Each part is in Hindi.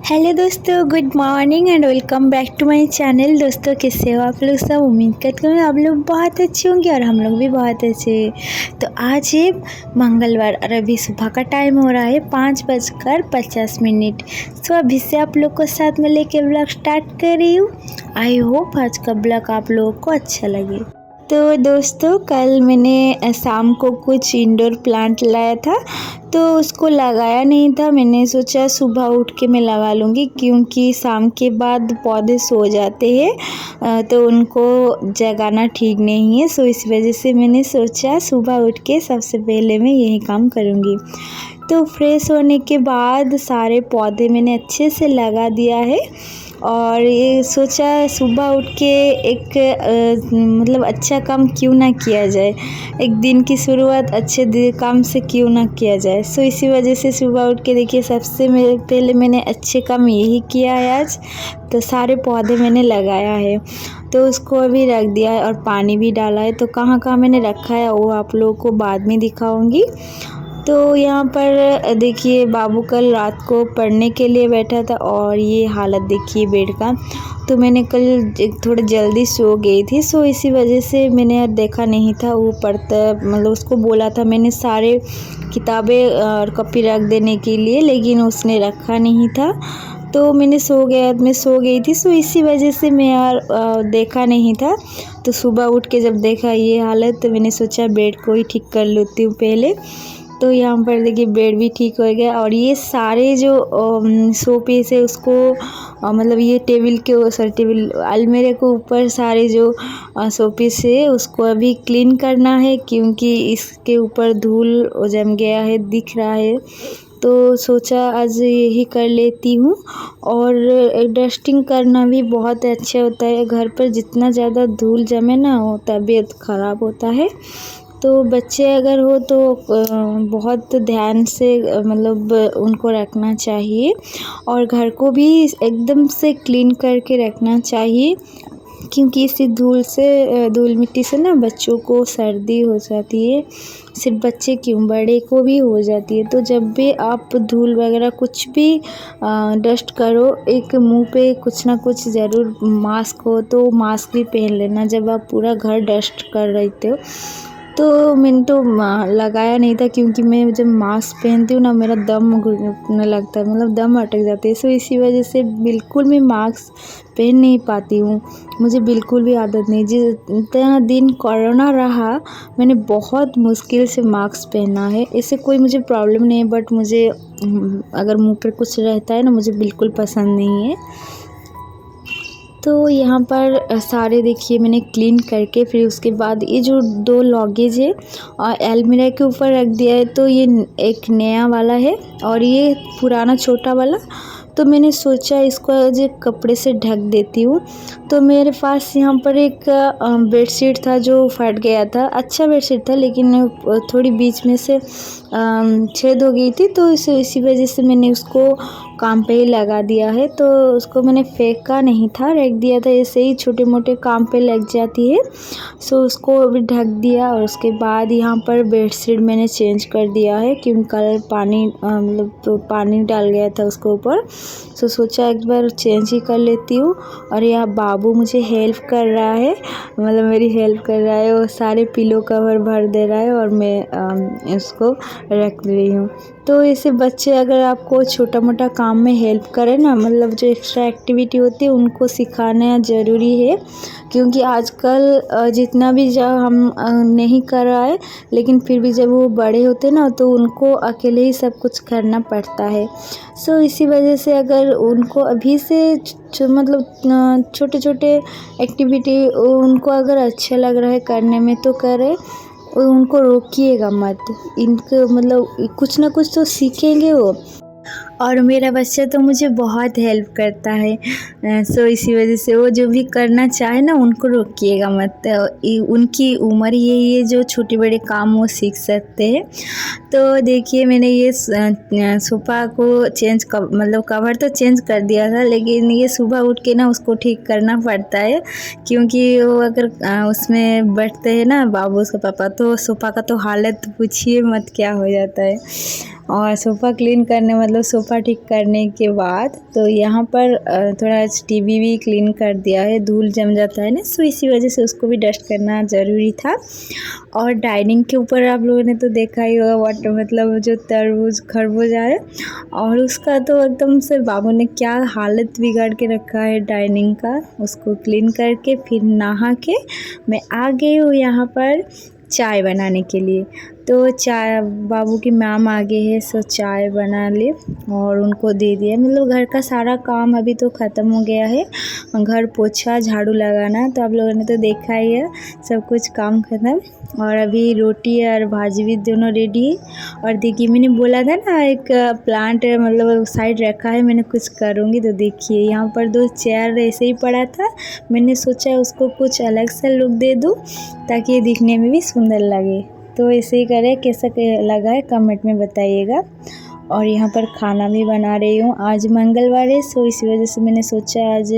हेलो दोस्तों, good morning and welcome back to my channel. दोस्तों, कैसे हो आप लोग सब? उम्मीद करती हूँ आप लोग बहुत अच्छे होंगे और हम लोग भी बहुत अच्छे। तो आज है मंगलवार और अभी सुबह का टाइम हो रहा है 5:50। तो अभी से आप लोग को साथ में लेके ब्लॉग स्टार्ट कर रही हूँ। आई होप आज का ब्लॉग आप लोगों को अच्छा लगे। तो दोस्तों, कल मैंने शाम को कुछ इंडोर प्लांट लाया था, तो उसको लगाया नहीं था। मैंने सोचा सुबह उठ के मैं लगा लूँगी, क्योंकि शाम के बाद पौधे सो जाते हैं तो उनको जगाना ठीक नहीं है। सो इस वजह से मैंने सोचा सुबह उठ के सबसे पहले मैं यही काम करूँगी। तो फ्रेश होने के बाद सारे पौधे मैंने अच्छे से लगा दिया है और ये सोचा सुबह उठ के एक मतलब अच्छा काम क्यों ना किया जाए, एक दिन की शुरुआत अच्छे काम से क्यों ना किया जाए। सो इसी वजह से सुबह उठ के देखिए सबसे पहले मैंने अच्छे काम यही किया है आज। तो सारे पौधे मैंने लगाया है, तो उसको अभी रख दिया है और पानी भी डाला है। तो कहाँ कहाँ मैंने रखा है वो आप लोगों को बाद में दिखाऊंगी। तो यहाँ पर देखिए बाबू कल रात को पढ़ने के लिए बैठा था और ये हालत देखिए बेड का। तो मैंने कल थोड़ा जल्दी सो गई थी, सो इसी वजह से मैंने देखा नहीं था वो पढ़ता, मतलब उसको बोला था मैंने सारे किताबें और कॉपी रख देने के लिए, लेकिन उसने रखा नहीं था। तो मैं सो गई थी, सो इसी वजह से मैं यार देखा नहीं था। तो सुबह उठ के जब देखा ये हालत, तो मैंने सोचा बेड को ही ठीक कर लेती हूँ पहले। तो यहाँ पर देखिए बेड भी ठीक हो गया और ये सारे जो शो पीस है उसको मतलब ये टेबल अलमीरे के ऊपर सारे जो शो पीस है उसको अभी क्लीन करना है, क्योंकि इसके ऊपर धूल जम गया है दिख रहा है। तो सोचा आज यही कर लेती हूँ। और डस्टिंग करना भी बहुत अच्छा होता है। घर पर जितना ज़्यादा धूल जमे ना वो तबीयत ख़राब होता है। तो बच्चे अगर हो तो बहुत ध्यान से मतलब उनको रखना चाहिए और घर को भी एकदम से क्लीन करके रखना चाहिए, क्योंकि इसी धूल मिट्टी से ना बच्चों को सर्दी हो जाती है। सिर्फ बच्चे क्यों, बड़े को भी हो जाती है। तो जब भी आप धूल वगैरह कुछ भी डस्ट करो, एक मुंह पे कुछ ना कुछ ज़रूर मास्क हो तो मास्क भी पहन लेना जब आप पूरा घर डस्ट कर रहे हो। तो मैंने तो लगाया नहीं था, क्योंकि मैं जब मास्क पहनती हूँ ना मेरा दम घुटने लगता है, मतलब दम अटक जाती है। सो इसी वजह से बिल्कुल मैं मास्क पहन नहीं पाती हूँ, मुझे बिल्कुल भी आदत नहीं। जितना दिन कोरोना रहा मैंने बहुत मुश्किल से मास्क पहना है। इससे कोई मुझे प्रॉब्लम नहीं है, बट मुझे अगर मुँह पर कुछ रहता है ना मुझे बिल्कुल पसंद नहीं है। तो यहाँ पर सारे देखिए मैंने क्लीन करके फिर उसके बाद ये जो 2 लॉगेज है और अलमीरा के ऊपर रख दिया है। तो ये एक नया वाला है और ये पुराना छोटा वाला। तो मैंने सोचा इसको आज कपड़े से ढक देती हूँ। तो मेरे पास यहाँ पर एक बेडशीट था जो फट गया था, अच्छा बेडशीट था, लेकिन थोड़ी बीच में से छेद हो गई थी। तो इसी वजह से मैंने उसको काम पे ही लगा दिया है। तो उसको मैंने फेंका नहीं था, रख दिया था, ऐसे ही छोटे मोटे काम पे लग जाती है। सो उसको अभी ढक दिया और उसके बाद यहाँ पर बेडशीट मैंने चेंज कर दिया है, क्योंकि कल पानी मतलब तो पानी डाल गया था उसके ऊपर। सो सोचा एक बार चेंज ही कर लेती हूँ। और यहाँ बाबू मुझे हेल्प कर रहा है, मतलब मेरी हेल्प कर रहा है, वो सारे पिलो कवर भर दे रहा है और मैं इसको रख रही हूँ। तो ऐसे बच्चे अगर आपको छोटा मोटा काम में हेल्प करें ना, मतलब जो एक्स्ट्रा एक्टिविटी होती है उनको सिखाना ज़रूरी है, क्योंकि आजकल जितना भी जब हम नहीं कर रहा है, लेकिन फिर भी जब वो बड़े होते ना तो उनको अकेले ही सब कुछ करना पड़ता है। सो इसी वजह से अगर उनको अभी से मतलब छोटे छोटे एक्टिविटी उनको अगर अच्छा लग रहा है करने में तो करें, उनको रोकिएगा मत। इनको मतलब कुछ ना कुछ तो सीखेंगे वो। और मेरा बच्चा तो मुझे बहुत हेल्प करता है। सो इसी वजह से वो जो भी करना चाहे ना उनको रोकिएगा मत। उनकी उम्र यही है जो छोटे बड़े काम वो सीख सकते हैं। तो देखिए मैंने ये सोफ़ा को मतलब कवर तो चेंज कर दिया था, लेकिन ये सुबह उठ के ना उसको ठीक करना पड़ता है, क्योंकि वो अगर उसमें बैठते हैं ना बाबू उसका पापा, तो सोफ़ा का तो हालत पूछिए मत क्या हो जाता है। और सोफ़ा क्लीन करने मतलब सोफ़ा ठीक करने के बाद तो यहाँ पर थोड़ा टीवी भी क्लीन कर दिया है, धूल जम जाता है ना, सो इसी वजह से उसको भी डस्ट करना ज़रूरी था। और डाइनिंग के ऊपर आप लोगों ने तो देखा ही होगा मतलब जो तरबूज खरबूज है, और उसका तो एकदम से बाबू ने क्या हालत बिगाड़ के रखा है डाइनिंग का। उसको क्लीन करके फिर नहा के मैं आ गई हूँ यहाँ पर चाय बनाने के लिए। तो चाय बाबू की मैम आ गई है, सो चाय बना ली और उनको दे दिया। मतलब घर का सारा काम अभी तो ख़त्म हो गया है, घर पोछा झाड़ू लगाना तो आप लोगों ने तो देखा ही है, सब कुछ काम ख़त्म। और अभी रोटी और भाजी भी दोनों रेडी है। और देखिए मैंने बोला था ना एक प्लांट मतलब साइड रखा है, मैंने कुछ करूँगी। तो देखिए यहाँ पर 2 चेयर ऐसे ही पड़ा था, मैंने सोचा उसको कुछ अलग सा लुक दे दूँ ताकि ये दिखने में भी सुंदर लगे। तो ऐसे ही करें, कैसा लगा है कमेंट में बताइएगा। और यहाँ पर खाना भी बना रही हूँ, आज मंगलवार है, सो इसी वजह से मैंने सोचा आज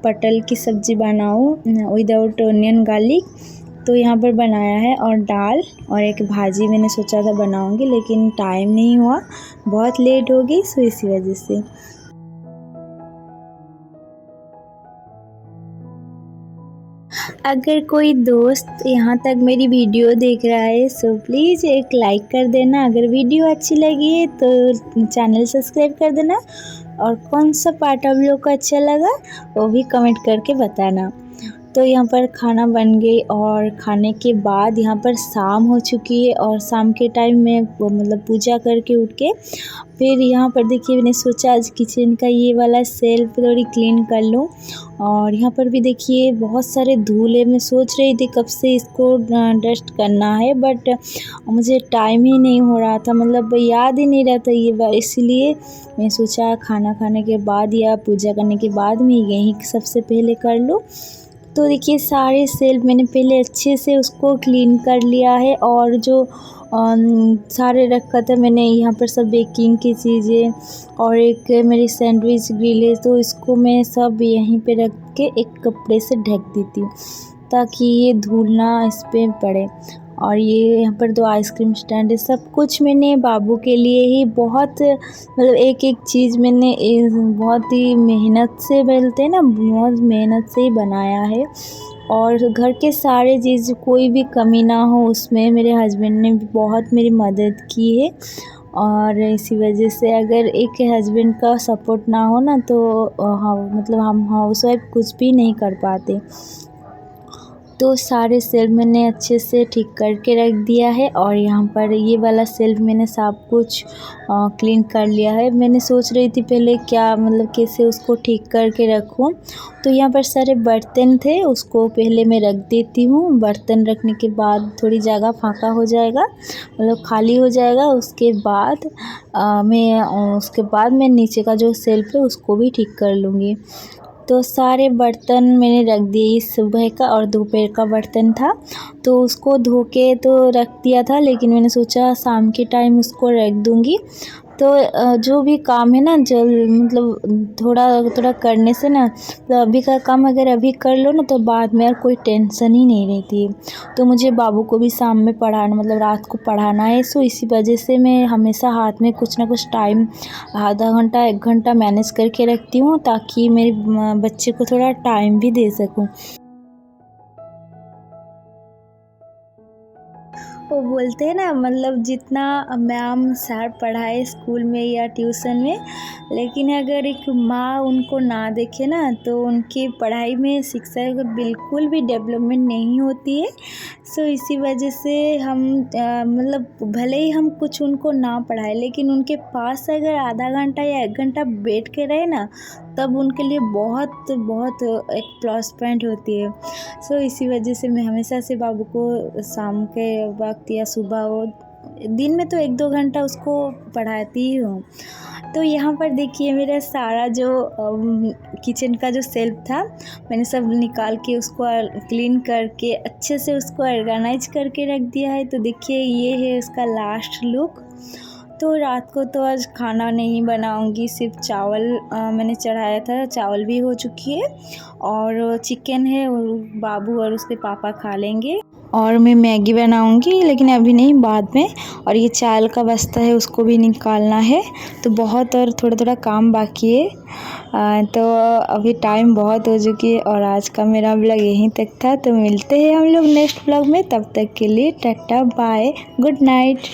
पटल की सब्ज़ी बनाऊँ विदाउट ऑनियन गार्लिक। तो यहाँ पर बनाया है और दाल और एक भाजी मैंने सोचा था बनाऊँगी, लेकिन टाइम नहीं हुआ, बहुत लेट हो गई, सो इसी वजह से। अगर कोई दोस्त यहाँ तक मेरी वीडियो देख रहा है सो प्लीज़ एक लाइक कर देना। अगर वीडियो अच्छी लगी है तो चैनल सब्सक्राइब कर देना, और कौन सा पार्ट आप लोग को अच्छा लगा वो भी कमेंट करके बताना। तो यहाँ पर खाना बन गई और खाने के बाद यहाँ पर शाम हो चुकी है, और शाम के टाइम में मतलब पूजा करके उठ के फिर यहाँ पर देखिए मैंने सोचा आज किचन का ये वाला सेल्फ थोड़ी क्लीन कर लूँ। और यहाँ पर भी देखिए बहुत सारे धूल है, मैं सोच रही थी कब से इसको डस्ट करना है, बट मुझे टाइम ही नहीं हो रहा था, मतलब याद ही नहीं रहता ये बात, इसीलिए मैं सोचा खाना खाने के बाद या पूजा करने के बाद मैं यही सबसे पहले कर लूँ। तो देखिए सारे सेल्फ मैंने पहले अच्छे से उसको क्लीन कर लिया है, और जो सारे रखा था मैंने यहाँ पर सब बेकिंग की चीज़ें, और एक मेरी सैंडविच ग्रिल है तो इसको मैं सब यहीं पे रख के एक कपड़े से ढक देती हूँ ताकि ये धूल ना इस पर पड़े। और ये यहाँ पर 2 आइसक्रीम स्टैंड है, सब कुछ मैंने बाबू के लिए ही बहुत मतलब एक एक चीज़ मैंने बहुत ही मेहनत से बोलते हैं ना, बहुत मेहनत से ही बनाया है। और घर के सारे चीज़ कोई भी कमी ना हो उसमें मेरे हस्बैंड ने भी बहुत मेरी मदद की है। और इसी वजह से अगर एक हस्बैंड का सपोर्ट ना हो ना तो हाँ मतलब हम हाउसवाइफ कुछ भी नहीं कर पाते। तो सारे सेल्फ मैंने अच्छे से ठीक करके रख दिया है, और यहाँ पर ये वाला सेल्फ मैंने सब कुछ क्लीन कर लिया है। मैंने सोच रही थी पहले क्या मतलब कैसे उसको ठीक करके रखूँ, तो यहाँ पर सारे बर्तन थे उसको पहले मैं रख देती हूँ। बर्तन रखने के बाद थोड़ी जगह फाँका हो जाएगा, मतलब खाली हो जाएगा, उसके बाद मैं नीचे का जो सेल्फ है उसको भी ठीक कर लूँगी। तो सारे बर्तन मैंने रख दिए, सुबह का और दोपहर का बर्तन था तो उसको धो के तो रख दिया था, लेकिन मैंने सोचा शाम के टाइम उसको रख दूँगी। तो जो भी काम है ना मतलब थोड़ा थोड़ा करने से ना, तो अभी का काम अगर अभी कर लो ना तो बाद में यार कोई टेंशन ही नहीं रहती है। तो मुझे बाबू को भी शाम में पढ़ाना मतलब रात को पढ़ाना है, सो इसी वजह से मैं हमेशा हाथ में कुछ ना कुछ टाइम आधा घंटा 1 घंटा मैनेज करके रखती हूँ ताकि मेरे बच्चे को थोड़ा टाइम भी दे सकूँ। वो बोलते हैं ना मतलब जितना मैम सर पढ़ाए स्कूल में या ट्यूशन में, लेकिन अगर एक माँ उनको ना देखे ना तो उनकी पढ़ाई में शिक्षा का बिल्कुल भी डेवलपमेंट नहीं होती है। सो इसी वजह से हम मतलब भले ही हम कुछ उनको ना पढ़ाए, लेकिन उनके पास अगर आधा घंटा या 1 घंटा बैठ के रहे ना तब उनके लिए बहुत बहुत एक प्लस पॉइंट होती है। सो इसी वजह से मैं हमेशा से बाबू को शाम के वक्त या सुबह हो, दिन में तो 1-2 घंटा उसको पढ़ाती ही हूँ। तो यहाँ पर देखिए मेरा सारा जो किचन का जो सेल्फ था मैंने सब निकाल के उसको क्लीन करके अच्छे से उसको ऑर्गेनाइज करके रख दिया है। तो देखिए ये है उसका लास्ट लुक। तो रात को तो आज खाना नहीं बनाऊंगी, सिर्फ चावल मैंने चढ़ाया था, चावल भी हो चुकी है और चिकन है और बाबू और उसके पापा खा लेंगे। और मैं मैगी बनाऊंगी, लेकिन अभी नहीं, बाद में। और ये चावल का बस्ता है, उसको भी निकालना है। तो बहुत और थोड़ा थोड़ा काम बाकी है। तो अभी टाइम बहुत हो चुकी है और आज का मेरा व्लॉग यहीं तक था। तो मिलते हैं हम लोग नेक्स्ट व्लॉग में, तब तक के लिए टाटा बाय, गुड नाइट।